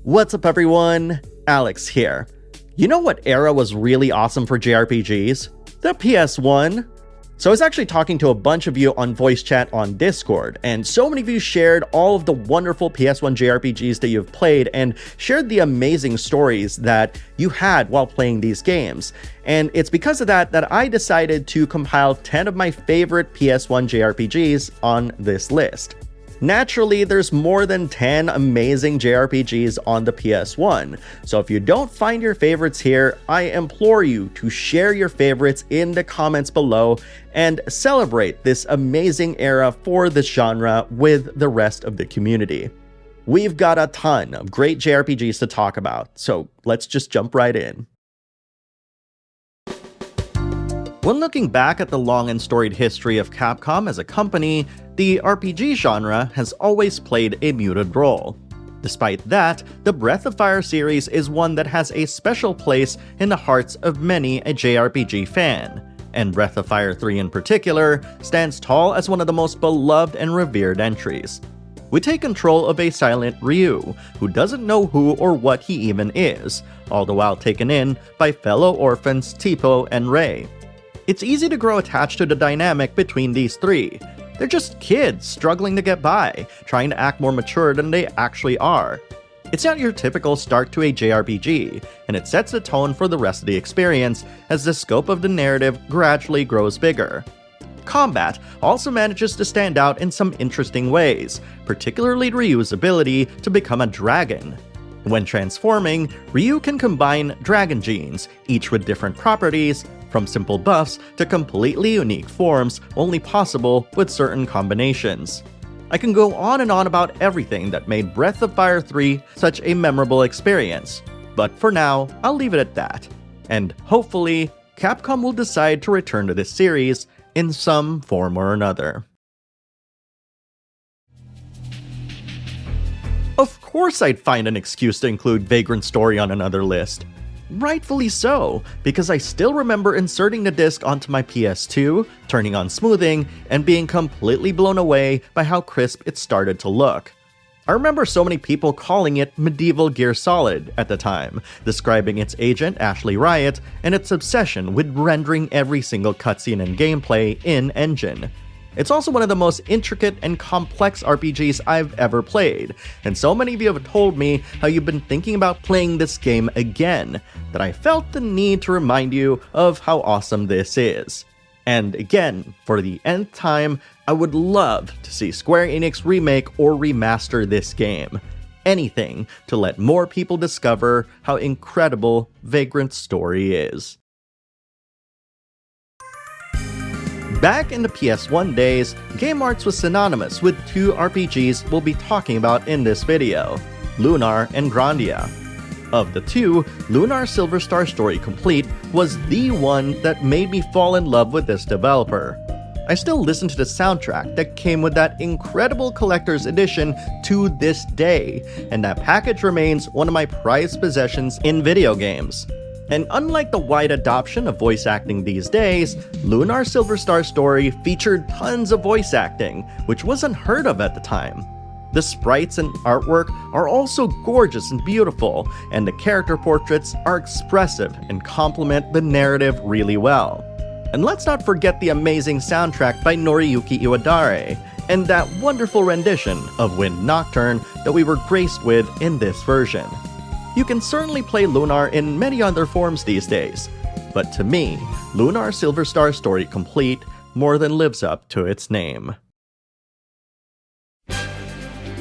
What's up everyone? Alex here. You know what era was really awesome for JRPGs? The PS1. So I was actually talking to a bunch of you on voice chat on Discord, and so many of you shared all of the wonderful PS1 JRPGs that you've played and shared the amazing stories that you had while playing these games. And it's because of that that I decided to compile 10 of my favorite PS1 JRPGs on this list. Naturally, there's more than 10 amazing JRPGs on the PS1, so if you don't find your favorites here, I implore you to share your favorites in the comments below and celebrate this amazing era for this genre with the rest of the community. We've got a ton of great JRPGs to talk about, so let's just jump right in. When looking back at the long and storied history of Capcom as a company, the RPG genre has always played a muted role. Despite that, the Breath of Fire series is one that has a special place in the hearts of many a JRPG fan, and Breath of Fire 3 in particular stands tall as one of the most beloved and revered entries. We take control of a silent Ryu, who doesn't know who or what he even is, all the while taken in by fellow orphans Tipo and Rei. It's easy to grow attached to the dynamic between these three. They're just kids struggling to get by, trying to act more mature than they actually are. It's not your typical start to a JRPG, and it sets the tone for the rest of the experience as the scope of the narrative gradually grows bigger. Combat also manages to stand out in some interesting ways, particularly Ryu's ability to become a dragon. When transforming, Ryu can combine dragon genes, each with different properties, from simple buffs to completely unique forms only possible with certain combinations. I can go on and on about everything that made Breath of Fire 3 such a memorable experience, but for now, I'll leave it at that. And hopefully, Capcom will decide to return to this series in some form or another. Of course I'd find an excuse to include Vagrant Story on another list. Rightfully so, because I still remember inserting the disc onto my PS2, turning on smoothing, and being completely blown away by how crisp it started to look. I remember so many people calling it Medieval Gear Solid at the time, describing its agent Ashley Riot and its obsession with rendering every single cutscene and gameplay in-engine. It's also one of the most intricate and complex RPGs I've ever played, and so many of you have told me how you've been thinking about playing this game again, that I felt the need to remind you of how awesome this is. And again, for the nth time, I would love to see Square Enix remake or remaster this game. Anything to let more people discover how incredible Vagrant Story is. Back in the PS1 days, game arts was synonymous with two RPGs we'll be talking about in this video, Lunar and Grandia. Of the two, Lunar Silver Star Story Complete was the one that made me fall in love with this developer. I still listen to the soundtrack that came with that incredible collector's edition to this day, and that package remains one of my prized possessions in video games. And unlike the wide adoption of voice acting these days, Lunar Silver Star Story featured tons of voice acting, which was unheard of at the time. The sprites and artwork are also gorgeous and beautiful, and the character portraits are expressive and complement the narrative really well. And let's not forget the amazing soundtrack by Noriyuki Iwadare, and that wonderful rendition of Wind Nocturne that we were graced with in this version. You can certainly play Lunar in many other forms these days, but to me, Lunar Silver Star Story Complete more than lives up to its name.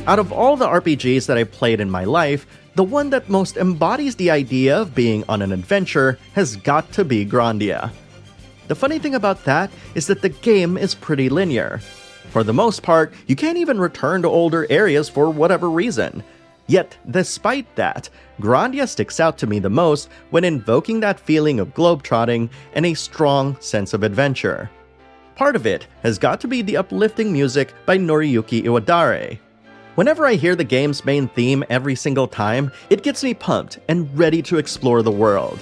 Out of all the RPGs that I've played in my life, the one that most embodies the idea of being on an adventure has got to be Grandia. The funny thing about that is that the game is pretty linear. For the most part, you can't even return to older areas for whatever reason. Yet, despite that, Grandia sticks out to me the most when invoking that feeling of globetrotting and a strong sense of adventure. Part of it has got to be the uplifting music by Noriyuki Iwadare. Whenever I hear the game's main theme every single time, it gets me pumped and ready to explore the world.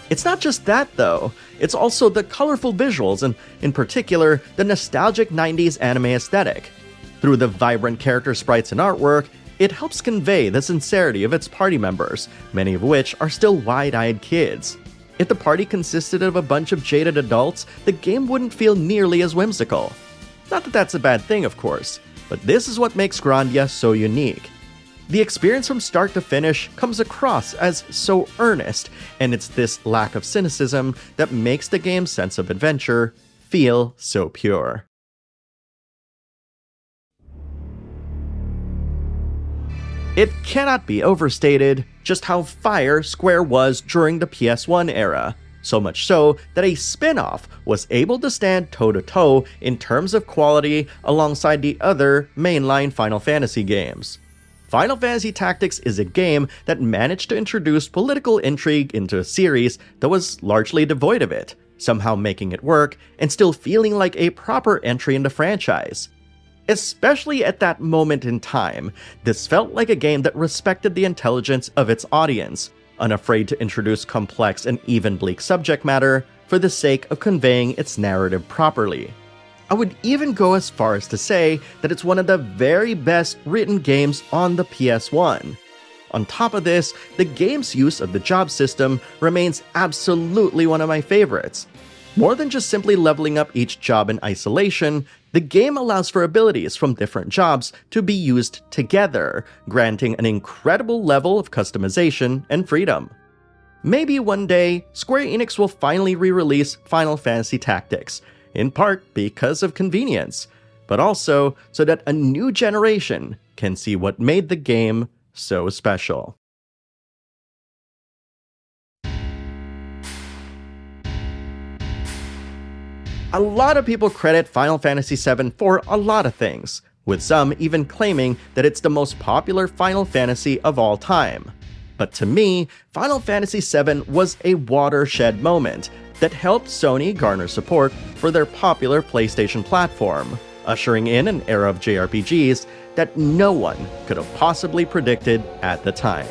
It's not just that though, it's also the colorful visuals and, in particular, the nostalgic 90s anime aesthetic. Through the vibrant character sprites and artwork, It helps convey the sincerity of its party members, many of which are still wide-eyed kids. If the party consisted of a bunch of jaded adults, the game wouldn't feel nearly as whimsical. Not that that's a bad thing, of course, but this is what makes Grandia so unique. The experience from start to finish comes across as so earnest, and it's this lack of cynicism that makes the game's sense of adventure feel so pure. It cannot be overstated just how fire Square was during the PS1 era, so much so that a spin-off was able to stand toe-to-toe in terms of quality alongside the other mainline Final Fantasy games. Final Fantasy Tactics is a game that managed to introduce political intrigue into a series that was largely devoid of it, somehow making it work and still feeling like a proper entry in the franchise. Especially at that moment in time, this felt like a game that respected the intelligence of its audience, unafraid to introduce complex and even bleak subject matter for the sake of conveying its narrative properly. I would even go as far as to say that it's one of the very best written games on the PS1. On top of this, the game's use of the job system remains absolutely one of my favorites. More than just simply leveling up each job in isolation, the game allows for abilities from different jobs to be used together, granting an incredible level of customization and freedom. Maybe one day, Square Enix will finally re-release Final Fantasy Tactics, in part because of convenience, but also so that a new generation can see what made the game so special. A lot of people credit Final Fantasy VII for a lot of things, with some even claiming that it's the most popular Final Fantasy of all time. But to me, Final Fantasy VII was a watershed moment that helped Sony garner support for their popular PlayStation platform, ushering in an era of JRPGs that no one could have possibly predicted at the time.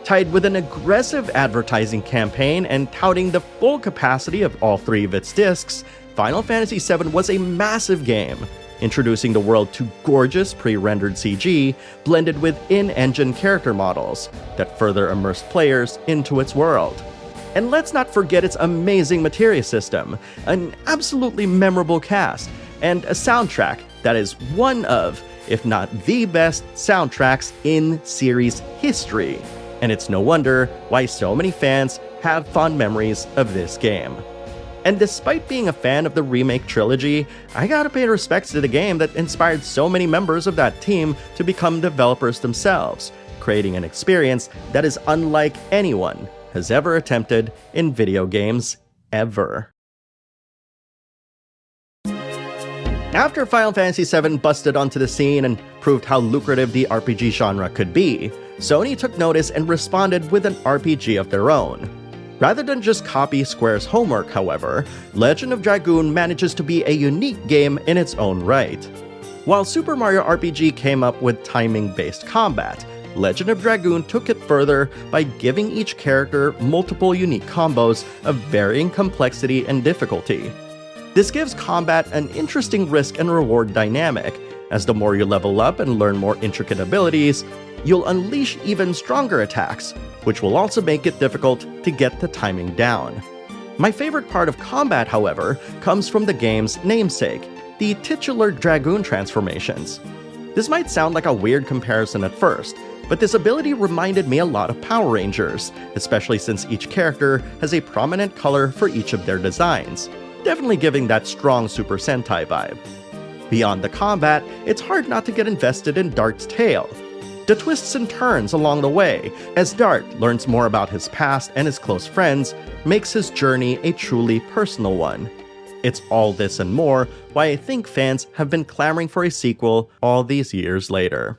Tied with an aggressive advertising campaign and touting the full capacity of all three of its discs, Final Fantasy VII was a massive game, introducing the world to gorgeous pre-rendered CG blended with in-engine character models that further immersed players into its world. And let's not forget its amazing materia system, an absolutely memorable cast, and a soundtrack that is one of, if not the best, soundtracks in series history. And it's no wonder why so many fans have fond memories of this game. And despite being a fan of the remake trilogy, I gotta pay respects to the game that inspired so many members of that team to become developers themselves, creating an experience that is unlike anyone has ever attempted in video games ever. After Final Fantasy VII busted onto the scene and proved how lucrative the RPG genre could be, Sony took notice and responded with an RPG of their own. Rather than just copy Square's homework, however, Legend of Dragoon manages to be a unique game in its own right. While Super Mario RPG came up with timing-based combat, Legend of Dragoon took it further by giving each character multiple unique combos of varying complexity and difficulty. This gives combat an interesting risk and reward dynamic, as the more you level up and learn more intricate abilities, you'll unleash even stronger attacks, which will also make it difficult to get the timing down. My favorite part of combat, however, comes from the game's namesake, the titular Dragoon transformations. This might sound like a weird comparison at first, but this ability reminded me a lot of Power Rangers, especially since each character has a prominent color for each of their designs, definitely giving that strong Super Sentai vibe. Beyond the combat, it's hard not to get invested in Dart's tale. The twists and turns along the way, as Dart learns more about his past and his close friends, makes his journey a truly personal one. It's all this and more why I think fans have been clamoring for a sequel all these years later.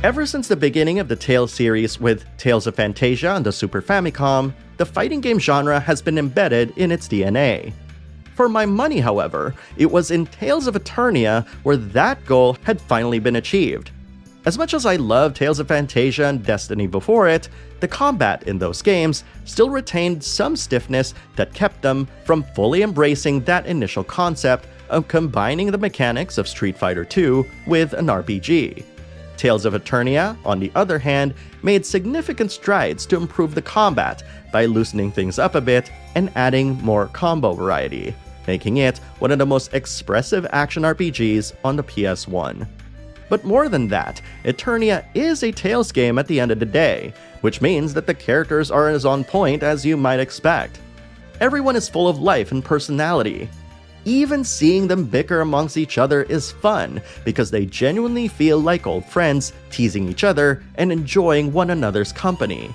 Ever since the beginning of the Tales series with Tales of Fantasia on the Super Famicom, the fighting game genre has been embedded in its DNA. For my money, however, it was in Tales of Eternia where that goal had finally been achieved. As much as I love Tales of Fantasia and Destiny before it, the combat in those games still retained some stiffness that kept them from fully embracing that initial concept of combining the mechanics of Street Fighter II with an RPG. Tales of Eternia, on the other hand, made significant strides to improve the combat by loosening things up a bit and adding more combo variety, making it one of the most expressive action RPGs on the PS1. But more than that, Eternia is a Tales game at the end of the day, which means that the characters are as on point as you might expect. Everyone is full of life and personality. Even seeing them bicker amongst each other is fun because they genuinely feel like old friends, teasing each other and enjoying one another's company.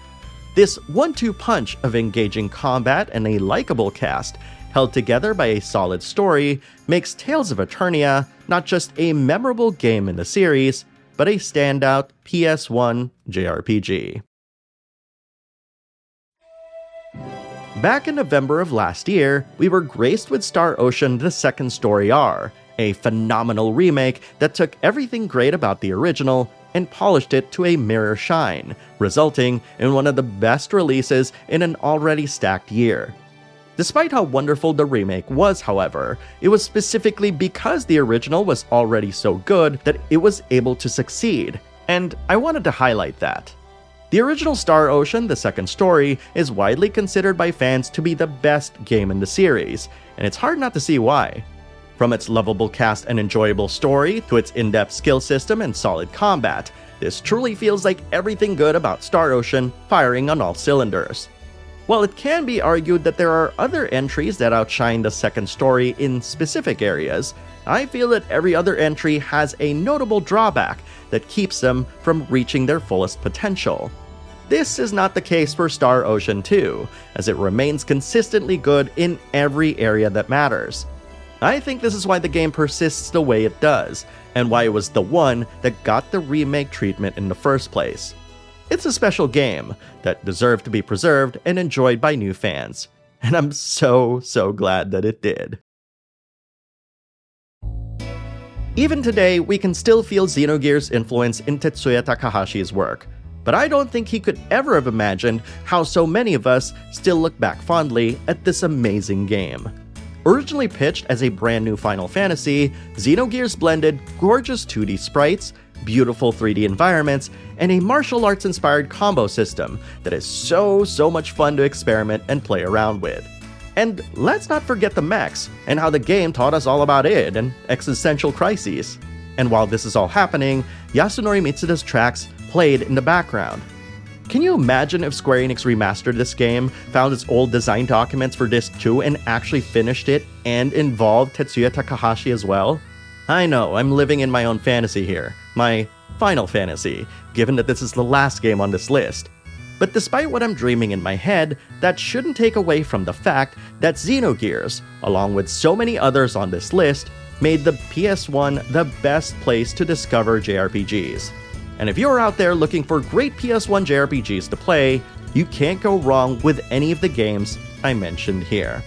This one-two punch of engaging combat and a likable cast, held together by a solid story, makes Tales of Eternia not just a memorable game in the series, but a standout PS1 JRPG. Back in November of last year, we were graced with Star Ocean: The Second Story R, a phenomenal remake that took everything great about the original and polished it to a mirror shine, resulting in one of the best releases in an already stacked year. Despite how wonderful the remake was, however, it was specifically because the original was already so good that it was able to succeed, and I wanted to highlight that. The original Star Ocean: The Second Story is widely considered by fans to be the best game in the series, and it's hard not to see why. From its lovable cast and enjoyable story to its in-depth skill system and solid combat, this truly feels like everything good about Star Ocean firing on all cylinders. While it can be argued that there are other entries that outshine the second story in specific areas, I feel that every other entry has a notable drawback that keeps them from reaching their fullest potential. This is not the case for Star Ocean 2, as it remains consistently good in every area that matters. I think this is why the game persists the way it does, and why it was the one that got the remake treatment in the first place. It's a special game that deserved to be preserved and enjoyed by new fans, and I'm so glad that it did. Even today, we can still feel Xenogears' influence in Tetsuya Takahashi's work, but I don't think he could ever have imagined how so many of us still look back fondly at this amazing game. Originally pitched as a brand new Final Fantasy, Xenogears blended gorgeous 2D sprites, beautiful 3D environments, and a martial arts-inspired combo system that is so much fun to experiment and play around with. And let's not forget the mechs, and how the game taught us all about it and existential crises. And while this is all happening, Yasunori Mitsuda's tracks played in the background. Can you imagine if Square Enix remastered this game, found its old design documents for Disc 2 and actually finished it, and involved Tetsuya Takahashi as well? I know, I'm living in my own fantasy here, my Final Fantasy, given that this is the last game on this list. But despite what I'm dreaming in my head, that shouldn't take away from the fact that Xenogears, along with so many others on this list, made the PS1 the best place to discover JRPGs. And if you're out there looking for great PS1 JRPGs to play, you can't go wrong with any of the games I mentioned here.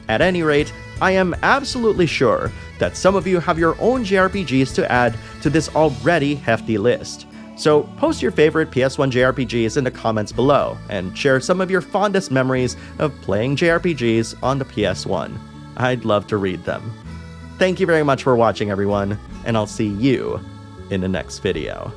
At any rate, I am absolutely sure that some of you have your own JRPGs to add to this already hefty list. So post your favorite PS1 JRPGs in the comments below, and share some of your fondest memories of playing JRPGs on the PS1. I'd love to read them. Thank you very much for watching, everyone, and I'll see you in the next video.